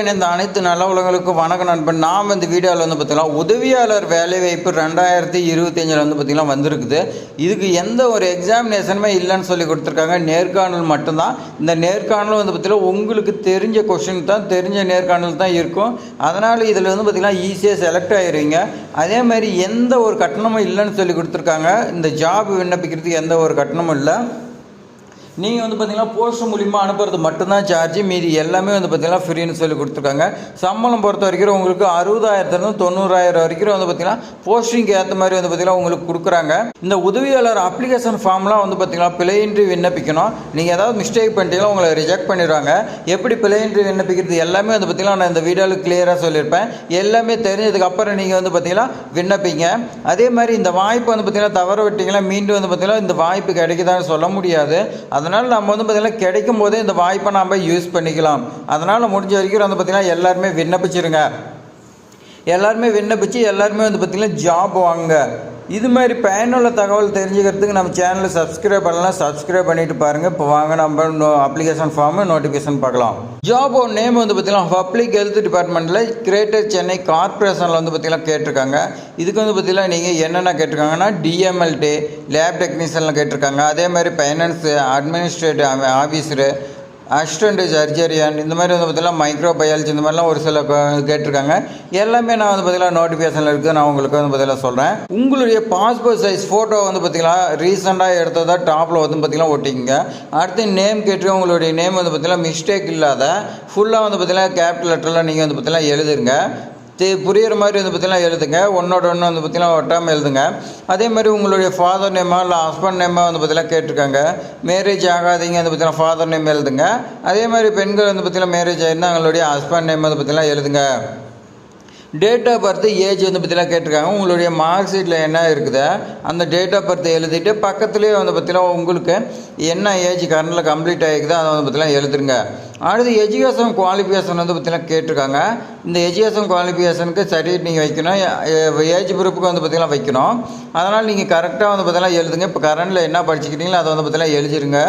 இந்த அனைத்து நல்லவங்களுக்கும் வணக்கம் நண்பன். நாம் இந்த வீடியோவில் பார்த்தீங்கன்னா உதவியாளர் வேலைவாய்ப்பு 2025 பார்த்தீங்கன்னா வந்திருக்குது. இதுக்கு எந்த ஒரு எக்ஸாமினேஷனுமே இல்லைன்னு சொல்லி கொடுத்துருக்காங்க. நேர்காணல் மட்டும்தான். இந்த நேர்காணல் பார்த்தீங்கன்னா உங்களுக்கு தெரிஞ்ச கொஷின் தான், தெரிஞ்ச நேர்காணல் தான் இருக்கும். அதனால் இதில் பார்த்தீங்கன்னா ஈஸியாக செலக்ட் ஆகிடுவீங்க. அதே மாதிரி எந்த ஒரு கட்டணமும் இல்லைன்னு சொல்லி கொடுத்துருக்காங்க. இந்த ஜாப் விண்ணப்பிக்கிறதுக்கு எந்த ஒரு கட்டணமும் இல்லை. நீங்கள் பார்த்தீங்கன்னா போஸ்ட் மூலிமா அனுப்புறது மட்டும்தான் சார்ஜ். மீதி எல்லாமே பார்த்தீங்கன்னா ஃப்ரீன்னு சொல்லி கொடுத்துருக்காங்க. சம்பளம் பொறுத்த வரைக்கும் உங்களுக்கு 60,000 90,000 வரைக்கும் பார்த்தீங்கன்னா போஸ்டிங்க்கு ஏற்ற மாதிரி பார்த்தீங்கன்னா உங்களுக்கு கொடுக்குறாங்க. இந்த உதவியாளர் அப்ளிகேஷன் ஃபார்ம்லாம் பார்த்தீங்கன்னா பிழையின்றி விண்ணப்பிக்கணும். நீங்கள் ஏதாவது மிஸ்டேக் பண்ணிட்டீங்கன்னா உங்களை ரிஜெக்ட் பண்ணிடுவாங்க. எப்படி பிழையின்றி விண்ணப்பிக்கிறது எல்லாமே பார்த்தீங்கன்னா நான் இந்த வீடியோவில் கிளியராக சொல்லியிருப்பேன். எல்லாமே தெரிஞ்சதுக்கப்புறம் நீங்கள் பார்த்தீங்கன்னா விண்ணப்பிங்க. அதே மாதிரி இந்த வாய்ப்பு பார்த்தீங்கன்னா தவற விட்டீங்கன்னா மீண்டும் பார்த்தீங்கன்னா இந்த வாய்ப்பு கிடைக்குதான்னு சொல்ல முடியாது. அதனால் நம்ம பார்த்தீங்கன்னா கிடைக்கும் போதே இந்த வாய்ப்பை நாம் யூஸ் பண்ணிக்கலாம். அதனால் முடிஞ்ச வரைக்கும் பார்த்தீங்கன்னா எல்லாருமே விண்ணப்பிச்சிருங்க. எல்லாருமே விண்ணப்பிச்சு எல்லாருமே பார்த்தீங்கன்னா ஜாப் வாங்க. இது மாதிரி பயனுள்ள தகவல் தெரிஞ்சுக்கிறதுக்கு நம்ம சேனலை சப்ஸ்கிரைப் பண்ணலாம். சப்ஸ்கிரைப் பண்ணிட்டு பாருங்கள். இப்போ வாங்க நம்ம அப்ளிகேஷன் ஃபார்மு நோட்டிஃபிகேஷன் பார்க்கலாம். ஜாப் நேம் பார்த்தீங்கன்னா பப்ளிக் ஹெல்த் டிபார்ட்மெண்ட்டில் கிரேட்டர் சென்னை கார்பரேஷனில் பார்த்தீங்கன்னா கேட்டிருக்காங்க. இதுக்கு பார்த்தீங்கன்னா நீங்கள் என்னென்ன கேட்டிருக்காங்கன்னா டிஎம்எல்டி லேப் டெக்னீஷியனில் கேட்டிருக்காங்க. அதே மாதிரி ஃபைனான்ஸ் அட்மினிஸ்ட்ரேட்டிவ் ஆஃபீஸரு, அசிஸ்டண்ட் சர்ஜரியன், இந்த மாதிரி பார்த்தீங்கன்னா மைக்ரோ பயாலஜி, இந்த மாதிரிலாம் ஒரு சில கேட்டிருக்காங்க. எல்லாமே நான் பார்த்தீங்கன்னா நோட்டிஃபிகேஷனில் இருக்குது. நான் உங்களுக்கு பார்த்தீங்கன்னா சொல்கிறேன். உங்களுடைய பாஸ்போர்ட் சைஸ் ஃபோட்டோ பார்த்தீங்கன்னா ரீசெண்டாக எடுத்ததா டாப்பில் பார்த்தீங்கன்னா ஒட்டிங்க. அடுத்து நேம் கேட்டு உங்களுடைய நேம் பார்த்தீங்கன்னா மிஸ்டேக் இல்லாத ஃபுல்லாக பார்த்தீங்கன்னா கேபிட்டல் லெட்டரில் நீங்கள் பார்த்தீங்கன்னா எழுதுங்க. புரிகிற மாதிரி பார்த்தீங்கன்னா எழுதுங்க. ஒன்னோட ஒன்று பார்த்தீங்கன்னா ஒட்டாமல் எழுதுங்க. அதே மாதிரி உங்களுடைய ஃபாதர் நேமா இல்லை ஹஸ்பண்ட் நேமா பார்த்தீங்கன்னா கேட்டிருக்காங்க. மேரேஜ் ஆகாதீங்க பார்த்தீங்கன்னா ஃபாதர் நேம் எழுதுங்க. அதே மாதிரி பெண்கள் பார்த்தீங்கன்னா மேரேஜ் ஆகிருந்தால் அவங்களுடைய ஹஸ்பண்ட் நேம் பார்த்தீங்கன்னா எழுதுங்க. டேட் ஆஃப் பர்த் ஏஜ் பார்த்தீங்கன்னா கேட்டிருக்காங்க. உங்களுடைய மார்க் ஷீட்டில் என்ன இருக்குது அந்த டேட் ஆஃப் பர்த் எழுதிட்டு பக்கத்துலேயே பார்த்தீங்கன்னா உங்களுக்கு என்ன ஏஜ் கரண்டில் கம்ப்ளீட் ஆகிருக்குதோ அதை பார்த்தீங்கன்னா எழுதுருங்க. அடுத்து எஜுகேஷன் குவாலிஃபிகேஷன் பார்த்தீங்கன்னா கேட்டிருக்காங்க. இந்த எஜுகேஷன் குவாலிஃபிகேஷனுக்கு சர்டிஃபிகேட் நீங்கள் வைக்கணும். ஏஜ் ப்ரூஃபுக்கு பார்த்தீங்கன்னா வைக்கணும். அதனால் நீங்கள் கரெக்டாக பார்த்தீங்கன்னா எழுதுங்க. இப்போ கரண்டில் என்ன படிச்சுக்கிட்டீங்களோ அதை பார்த்தீங்கன்னா எழுதிருங்க.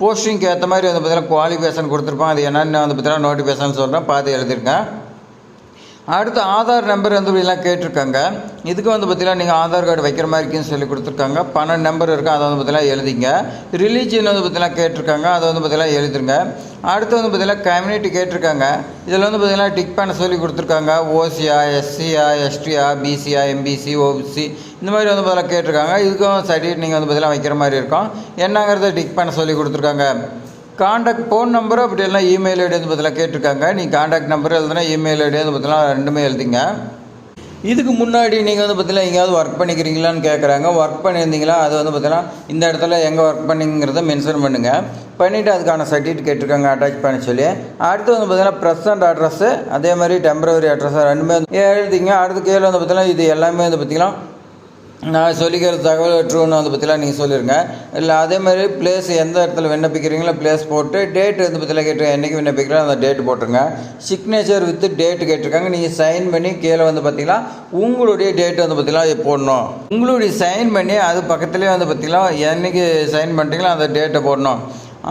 போஸ்டிங்க்கு ஏற்ற மாதிரி பார்த்தீங்கன்னா குவாலிஃபிகேஷன் கொடுத்துருப்பாங்க. அது என்னென்னு பார்த்தீங்கன்னா நோட்டிஃபிகேஷன் சொல்கிறேன், பார்த்து எழுதிருங்க. அடுத்து ஆதார் நம்பர் இப்படிலாம் கேட்டிருக்காங்க. இதுக்கு பார்த்தீங்கன்னா நீங்கள் ஆதார் கார்டு வைக்கிற மாதிரி இருக்குன்னு சொல்லி கொடுத்துருக்காங்க. 12 நம்பர் இருக்குது, அதை பார்த்தீங்கன்னா எழுதிங்க. ரிலீஜியன் பார்த்தீங்கன்னா கேட்டிருக்காங்க, அதை பார்த்தீங்கன்னா எழுதுருங்க. அடுத்து பார்த்தீங்கன்னா கம்யூனிட்டி கேட்டிருக்காங்க. இதில் பார்த்தீங்கன்னா டிக் பண்ண சொல்லி கொடுத்துருக்காங்க. ஓசியா, எஸ்சியா, எஸ்டியா, பிசியா, எம்பிசி, ஓபிசி, இந்த மாதிரி பார்த்தீங்கன்னா கேட்டிருக்காங்க. இதுக்கும் சர்டிஃபிகேட் நீங்கள் பார்த்தீங்கன்னா வைக்கிற மாதிரி இருக்கும். என்னங்கிறத டிக் பண்ண சொல்லி கொடுத்துருக்காங்க. காண்டாக்ட் ஃபோன் நம்பரும் அப்படி எல்லாம் இமெயில் ஐடி பார்த்தீங்கன்னா கேட்டிருக்காங்க. நீங்கள் காண்டாக்ட் நம்பர் எழுதுனா இமெயில் ஐடி பார்த்தீங்கன்னா ரெண்டுமே எழுதிங்க. இதுக்கு முன்னாடி நீங்கள் பார்த்தீங்கன்னா எங்கேயாவது ஒர்க் பண்ணிக்கிறீங்களான்னு கேட்குறாங்க. ஒர்க் பண்ணியிருந்தீங்களா அது பார்த்தீங்கன்னா இந்த இடத்துல எங்கே ஒர்க் பண்ணிங்கிறத மென்ஷன் பண்ணுங்கள். பண்ணிவிட்டு அதுக்கான சர்டிஃபிகேட் கேட்டிருக்காங்க அட்டாச் பண்ண சொல்லி. அடுத்து பார்த்தீங்கன்னா ப்ரெசன்ட் அட்ரஸ்ஸு, அதே மாதிரி டெம்பரவரி அட்ரஸ் ரெண்டுமே எழுதிங்க. அடுத்து கீழே பார்த்தீங்கன்னா இது எல்லாமே பார்த்தீங்கன்னா நான் சொல்லிக்கிற தகவல் ட்ரூன்னு பற்றிலாம் நீங்கள் சொல்லிடுங்க. இல்லை அதே மாதிரி பிளேஸ் எந்த இடத்துல விண்ணப்பிக்கிறீங்களோ பிளேஸ் போட்டு டேட் பற்றிலாம் கேட்டிருக்கேன். என்றைக்கு விண்ணப்பிக்கிறோம் அந்த டேட் போட்டுருங்க. சிக்னேச்சர் வித் டேட்டு கேட்டிருக்காங்க. நீங்கள் சைன் பண்ணி கீழே பார்த்தீங்கன்னா உங்களுடைய டேட் பார்த்தீங்கன்னா போடணும். உங்களுடைய சைன் பண்ணி அது பக்கத்துலேயே பார்த்தீங்கன்னா என்றைக்கு சைன் பண்ணிட்டீங்களோ அந்த டேட்டை போடணும்.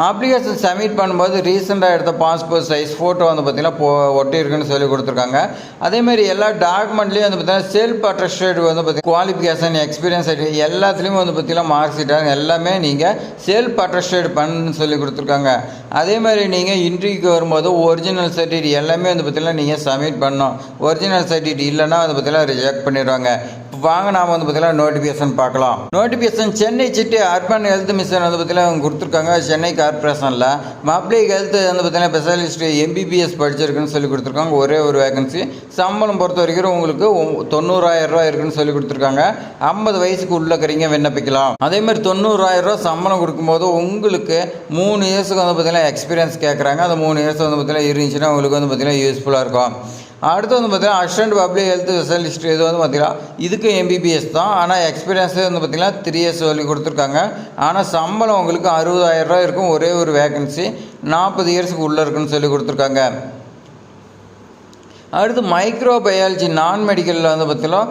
அப்ளிகேஷன் சப்மிட் பண்ணும்போது ரீசெண்டாக எடுத்த பாஸ்போர்ட் சைஸ் ஃபோட்டோ பார்த்தீங்கன்னா ஒட்டியிருக்குன்னு சொல்லி கொடுத்துருக்காங்க. அதேமாதிரி எல்லா டாக்குமெண்ட்லேயும் பார்த்தீங்கன்னா செல்ஃப் அட்டஸ்டட் பார்த்தீங்கன்னா குவாலிஃபிகேஷன், எக்ஸ்பீரியன்ஸ் சர்டிஃபிகேட் எல்லாத்துலேயும் பார்த்தீங்கன்னா மார்க் ஷீட்டாக எல்லாமே நீங்கள் செல்ஃப் அட்டஸ்டட் பண்ணுன்னு சொல்லி கொடுத்துருக்காங்க. அதே மாதிரி நீங்கள் இன்டர்வியூக்கு வரும்போது ஒரிஜினல் சர்டிஃபிகேட் எல்லாமே பார்த்தீங்கன்னா நீங்கள் சப்மிட் பண்ணணும். ஒரிஜினல் சர்டிஃபிகேட் இல்லைன்னா பார்த்தீங்கன்னா ரிஜெக்ட் பண்ணிடுவாங்க. வாங்க நாம் பார்த்தீங்கன்னா நோட்டிஃபிகேஷன் பார்க்கலாம். Notification Chennai city urban health mission பார்த்தீங்கன்னா கொடுத்துருக்காங்க. சென்னை கார்பரேஷனில் பப்ளிக் ஹெல்த் பார்த்தீங்கன்னா ஸ்பெஷலிஸ்ட் எம்பிபிஎஸ் படிச்சிருக்குன்னு சொல்லி கொடுத்துருக்காங்க. ஒரே ஒரு வேகன்சி. சம்பளம் பொறுத்த வரைக்கும் உங்களுக்கு 90,000 ரூபா இருக்குன்னு சொல்லி கொடுத்துருக்காங்க. 50 வயசுக்கு உள்ளக்கிறீங்க விண்ணப்பிக்கலாம். அதே மாதிரி 90,000 ரூபா சம்பளம் கொடுக்கும்போது உங்களுக்கு 3 இயர்ஸுக்கு பார்த்தீங்கன்னா எக்ஸ்பீரியன்ஸ் கேட்குறாங்க. அந்த 3 இயர்ஸ் பார்த்தீங்கன்னா இருந்துச்சுன்னா உங்களுக்கு பார்த்தீங்கன்னா யூஸ்ஃபுல்லாக இருக்கும். அடுத்து பார்த்தீங்கன்னா அசிஸ்டன்ட் பப்ளிக் ஹெல்த் ஸ்பெஷலிஸ்ட் இது பார்த்தீங்கன்னா இதுக்கு எம்பிபிஎஸ் தான். ஆனால் எக்ஸ்பீரியன்ஸு பார்த்தீங்கன்னா 3 இயர்ஸ் சொல்லி கொடுத்துருக்காங்க. ஆனால் சம்பளம் உங்களுக்கு 60,000 ரூபா இருக்கும். ஒரே ஒரு வேகன்சி. 40 இயர்ஸுக்கு உள்ளே இருக்குன்னு சொல்லி கொடுத்துருக்காங்க. அடுத்து மைக்ரோ பயாலஜி நான் மெடிக்கலில் பார்த்தீங்கன்னா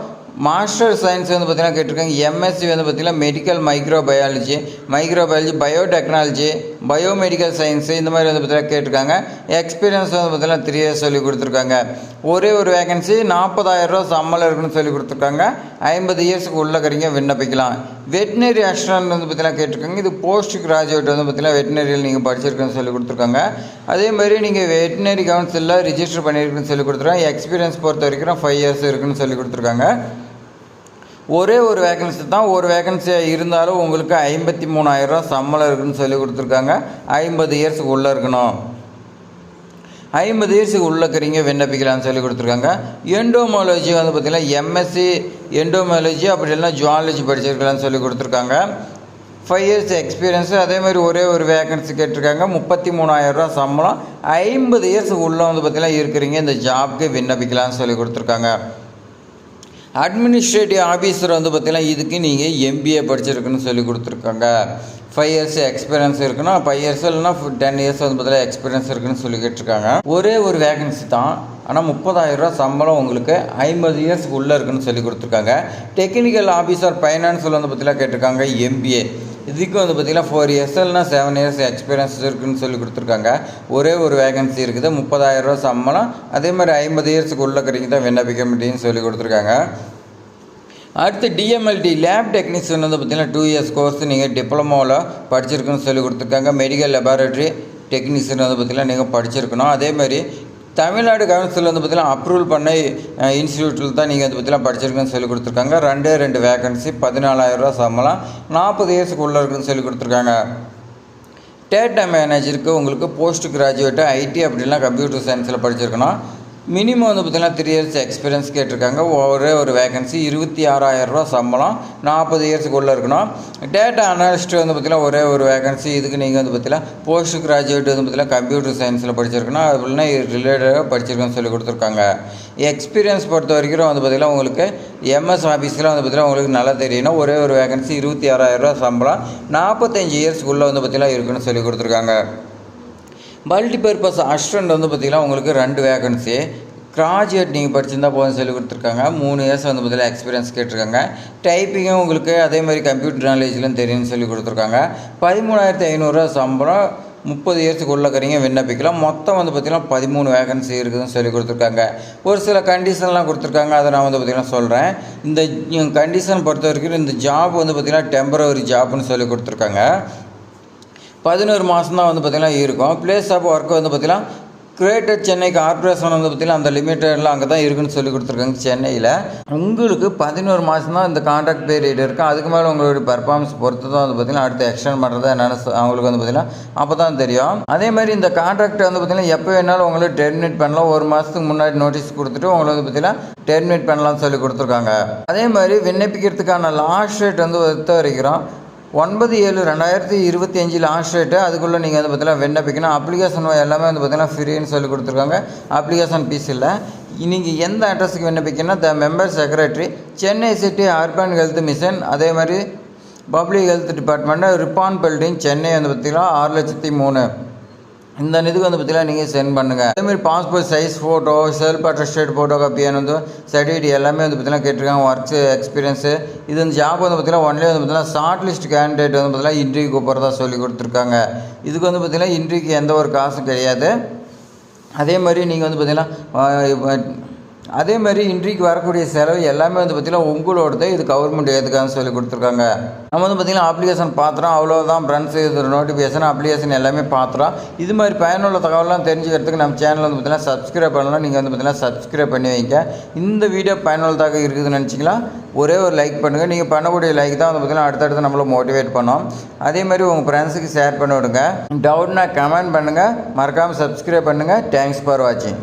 மாஸ்டர் சயின்ஸ் வந்து பார்த்திங்கன்னா கேட்டிருக்காங்க. எம்எஸ்சி வந்து பார்த்திங்கன்னா medical microbiology, biotechnology, biomedical science இந்த மாதிரி வந்து பார்த்திங்கன்னா கேட்டிருக்காங்க. எக்ஸ்பீரியன்ஸ் வந்து பார்த்திங்கன்னா 3 இயர்ஸ் சொல்லி கொடுத்துருக்காங்க. ஒரே ஒரு வேகன்சி 40,000 சம்பளம் இருக்குன்னு சொல்லி கொடுத்துருக்காங்க. 50 இயர்ஸுக்கு உள்ளக்கறிங்க விண்ணப்பிக்கலாம். வெட்டினரி அசிஸ்டன்ட் வந்து பார்த்திங்கன்னா கேட்டிருக்காங்க. இது போஸ்ட் கிராஜுவேட் வந்து பார்த்திங்கன்னா வெட்டினரியில் நீங்கள் படிச்சிருக்குன்னு சொல்லி கொடுத்துருக்காங்க. அதே மாதிரி நீங்கள் வெட்டினரி கவுன்சிலில் ரிஜிஸ்டர் பண்ணியிருக்குன்னு சொல்லி கொடுத்துருக்காங்க. எக்ஸ்பீரியன்ஸ் பொறுத்த வரைக்கும் 5 இயர்ஸ் இருக்குன்னு சொல்லி கொடுத்துருக்காங்க. ஒரே ஒரு வேகன்சி தான், ஒரு வேகன்சியாக இருந்தாலும் உங்களுக்கு 53,000 சம்பளம் இருக்குன்னு சொல்லி கொடுத்துருக்காங்க. 50 இயர்ஸுக்கு உள்ளே இருக்கணும். 50 இயர்ஸுக்கு உள்ளக்கறிங்க விண்ணப்பிக்கலாம்னு சொல்லி கொடுத்துருக்காங்க. எண்டோமாலஜி வந்து பார்த்திங்கன்னா எம்எஸ்சி எண்டோமாலஜி அப்படி இல்லைன்னா ஜுவாலஜி படிச்சிருக்கலாம்னு சொல்லி கொடுத்துருக்காங்க. 5 இயர்ஸ் எக்ஸ்பீரியன்ஸு. அதே மாதிரி ஒரே ஒரு வேகன்சி கேட்டிருக்காங்க. 33,000 சம்பளம். 50 இயர்ஸுக்கு உள்ளே வந்து பார்த்திங்கன்னா இருக்கிறீங்க இந்த ஜாப்க்கு விண்ணப்பிக்கலாம்னு சொல்லி கொடுத்துருக்காங்க. அட்மினிஸ்ட்ரேட்டிவ் ஆஃபீஸர் வந்து பார்த்திங்கன்னா இதுக்கு நீங்கள் எம்பிஏ படிச்சிருக்குன்னு சொல்லி கொடுத்துருக்காங்க. 5 இயர்ஸ் எக்ஸ்பீரியன்ஸ் இருக்குன்னா 5 இயர்ஸ் இல்லைன்னா 10 இயர்ஸ் வந்து பார்த்திங்கன்னா எக்ஸ்பீரியன்ஸ் இருக்குன்னு சொல்லி கேட்டிருக்காங்க. ஒரே ஒரு வேகன்சி தான், ஆனால் 30,000 சம்பளம் உங்களுக்கு 50 இயர்ஸ்க்கு உள்ளே இருக்குன்னு சொல்லி கொடுத்துருக்காங்க. டெக்னிக்கல் ஆஃபீஸர் ஃபைனான்ஸில் வந்து பார்த்திங்கன்னா கேட்டிருக்காங்க எம்பிஏ. இதுக்கு வந்து பார்த்திங்கன்னா 4 இயர்ஸ் இல்லைனா 7 இயர்ஸ் எக்ஸ்பீரியன்ஸ் இருக்குதுன்னு சொல்லி கொடுத்துருக்காங்க. ஒரே ஒரு வேகன்சி இருக்குது. 30,000 சம்பளம். அதே மாதிரி 50 இயர்ஸுக்கு உள்ள கறிக்கு தான் விண்ணப்பிக்க முடியும்னு சொல்லி கொடுத்துருக்காங்க. அடுத்து டிஎம்எல்டி லேப் டெக்னீஷியன் வந்து பார்த்திங்கன்னா 2 இயர்ஸ் கோர்ஸ் நீங்கள் டிப்ளமோவில் படிச்சிருக்குன்னு சொல்லி கொடுத்துருக்காங்க. மெடிக்கல் லெபார்ட்டரி டெக்னீஷியன் வந்து பார்த்திங்கன்னா நீங்கள் படிச்சிருக்கணும். அதேமாதிரி தமிழ்நாடு கவுன்சில் வந்து பார்த்திங்கன்னா அப்ரூவல் பண்ண இன்ஸ்டியூட்டில் தான் நீங்கள் வந்து பார்த்திங்கன்னா படிச்சிருக்குன்னு சொல்லி கொடுத்துருக்காங்க. 2 வேகன்சி 14,000 சம்பளம். 40 இயர்ஸுக்கு உள்ளே இருக்குன்னு சொல்லி கொடுத்துருக்காங்க. டேட்டா மேனேஜருக்கு உங்களுக்கு போஸ்ட் கிராஜுவேட்டு ஐடி அப்படின்னா கம்ப்யூட்டர் சயின்ஸில் படிச்சிருக்கணும். மினிமம் வந்து பார்த்திங்கன்னா 3 இயர்ஸ் எக்ஸ்பீரியன்ஸ் கேட்டிருக்காங்க. ஒரே ஒரு வேகன்சி 26,000 சம்பளம். 40 இயர்ஸுக்கு உள்ளே இருக்கணும். டேட்டா அனாலிஸ்ட் வந்து பார்த்திங்கன்னா ஒரே ஒரு வேகன்சி. இதுக்கு நீங்கள் வந்து பார்த்திங்கன்னா போஸ்ட் கிராஜுவேட் வந்து பார்த்திங்கன்னா கம்ப்யூட்டர் சயின்ஸில் படிச்சிருக்கணும். அப்படின்னா ரிலேட்டடாக படிச்சிருக்கோன்னு சொல்லி கொடுத்துருக்காங்க. எக்ஸ்பீரியன்ஸ் பொறுத்த வரைக்கும் வந்து பார்த்திங்கன்னா உங்களுக்கு எம்எஸ் ஆஃபீஸில் வந்து பார்த்திங்கன்னா உங்களுக்கு நல்லா தெரியணும். ஒரே ஒரு வேகன்சி 26,000 சம்பளம். 45 இயர்ஸ்க்குள்ளே வந்து பார்த்திங்கன்னா இருக்குன்னு சொல்லி கொடுத்துருக்காங்க. மல்டிபர்பஸ் அசிஸ்டன்ட் வந்து பார்த்திங்கன்னா உங்களுக்கு 2 வேகன்சி. கிராஜுவேட் நீங்கள் படிச்சிருந்தால் போதும் சொல்லி கொடுத்துருக்காங்க. 3 இயர்ஸ் வந்து பார்த்திங்கன்னா எக்ஸ்பீரியன்ஸ் கேட்டிருக்காங்க. டைப்பிங்கும் உங்களுக்கு அதே மாதிரி கம்ப்யூட்டர் நாலேஜ்லாம் தெரியும்னு சொல்லி கொடுத்துருக்காங்க. 13,500 சம்பளம். 30 இயர்ஸுக்கு உள்ளக்கறிங்க விண்ணப்பிக்கலாம். மொத்தம் வந்து பார்த்திங்கன்னா 13 வேகன்சி இருக்குதுன்னு சொல்லி கொடுத்துருக்காங்க. ஒரு சில கண்டிஷன்லாம் கொடுத்துருக்காங்க. அதை நான் வந்து பார்த்திங்கன்னா சொல்கிறேன். இந்த கண்டிஷன் பொறுத்த வரைக்கும் இந்த ஜாப் வந்து பார்த்திங்கன்னா டெம்பரவரி ஜாப்னு சொல்லி கொடுத்துருக்காங்க. 11 மாதம் தான் வந்து பார்த்திங்கன்னா இருக்கும். பிளேஸ் ஆஃப் ஒர்க் வந்து பார்த்திங்கன்னா கிரேட்டர் சென்னை கார்பரேஷன் வந்து பார்த்திங்கன்னா அந்த லிமிட்டெட்லாம் அங்கே தான் இருக்குன்னு சொல்லி கொடுத்துருக்காங்க சென்னையில். உங்களுக்கு 11 மாதம் தான் இந்த கான்ட்ராக்ட் பீரியட் இருக்குது. அதுக்கு மேலே உங்களுடைய பர்ஃபார்மன்ஸ் பொறுத்து தான் வந்து பார்த்திங்கன்னா அடுத்து எக்ஸ்டெண்ட் பண்ணுறது என்னென்னு அவங்களுக்கு வந்து பார்த்திங்கன்னா அப்போ தான் தெரியும். அதே மாதிரி இந்த கான்ட்ராக்ட் வந்து பார்த்திங்கன்னா எப்போ வேணாலும் உங்களுக்கு டெர்மினேட் பண்ணலாம். 1 மாதத்துக்கு முன்னாடி நோட்டீஸ் கொடுத்துட்டு உங்களை வந்து பார்த்திங்கன்னா டெர்மினேட் பண்ணலாம்னு சொல்லி கொடுத்துருக்காங்க. அதே மாதிரி விண்ணப்பிக்கிறதுக்கான லாஸ்ட் டேட் வந்து ஒருத்த வரைக்கும் 9/7/2025 லாஸ்ட் டேட்டு. அதுக்குள்ளே நீங்கள் வந்து பார்த்திங்கன்னா விண்ணப்பிக்கணும். அப்ளிகேஷன் எல்லாமே வந்து பார்த்திங்கன்னா ஃப்ரீன்னு சொல்லி கொடுத்துருக்காங்க. அப்ளிகேஷன் ஃபீஸ் இல்லை. நீங்கள் எந்த அட்ரஸுக்கு விண்ணப்பிக்கணும்னா the member secretary Chennai city urban health mission, அதே மாதிரி public health department, Ripon building, Chennai வந்து பார்த்திங்கன்னா 6,03,000 இந்த இதுக்கு வந்து பார்த்திங்கன்னா நீங்கள் சென்ட் பண்ணுங்கள். அதேமாதிரி passport size photo, self attested photo காப்பியான வந்து சர்டிஃபிகேட் எல்லாமே வந்து பார்த்திங்கன்னா கேட்டிருக்காங்க. Works experience. இது வந்து ஜாப் வந்து பார்த்திங்கன்னா ஒன்லி வந்து பார்த்திங்கன்னா ஷார்ட் லிஸ்ட் கேண்டிடேட் வந்து பார்த்திங்கன்னா இன்டர்வியூ கூப்பிட்றதா சொல்லி கொடுத்துருக்காங்க. இதுக்கு வந்து பார்த்திங்கன்னா இன்டர்வியூக்கு எந்த ஒரு காசும் கிடையாது. அதே மாதிரி நீங்கள் வந்து பார்த்திங்கன்னா அதே மாதிரி இன்றைக்கு வரக்கூடிய செலவு எல்லாமே வந்து பார்த்திங்கன்னா உங்களோடது. இது கவர்மெண்ட் ஏற்றுக்கான்னு சொல்லி கொடுத்துருக்காங்க. நம்ம வந்து பார்த்திங்கன்னா அப்ளிகேஷன் பார்த்துறோம். அவ்வளோதான் ஃப்ரெண்ட்ஸ். இது நோட்டிஃபிகேஷன் அப்ளிகேஷன் எல்லாமே பார்த்துறோம். இது மாதிரி பயனுள்ள தகவலாம் தெரிஞ்சுக்கிறதுக்கு நம்ம சேனல் வந்து பார்த்திங்கன்னா சப்ஸ்கிரைப் பண்ணலாம். நீங்கள் வந்து பார்த்திங்கன்னா சப்ஸ்கிரைப் பண்ணி வைங்க. இந்த வீடியோ பயனுள்ளதாக இருக்குதுன்னு நினச்சிங்களா ஒரே ஒரு லைக் பண்ணுங்கள். நீங்கள் பண்ணக்கூடிய லைக் தான் வந்து பார்த்திங்கன்னா அடுத்தடுத்து நம்மளை மோட்டிவேட் பண்ணோம். அதே மாதிரி உங்கள் ஃப்ரெண்ட்ஸுக்கு ஷேர் பண்ணி விடுங்க. டவுட்னா கமெண்ட் பண்ணுங்கள். மறக்காமல் சப்ஸ்கிரைப் பண்ணுங்கள். தேங்க்ஸ் ஃபார் வாட்சிங்.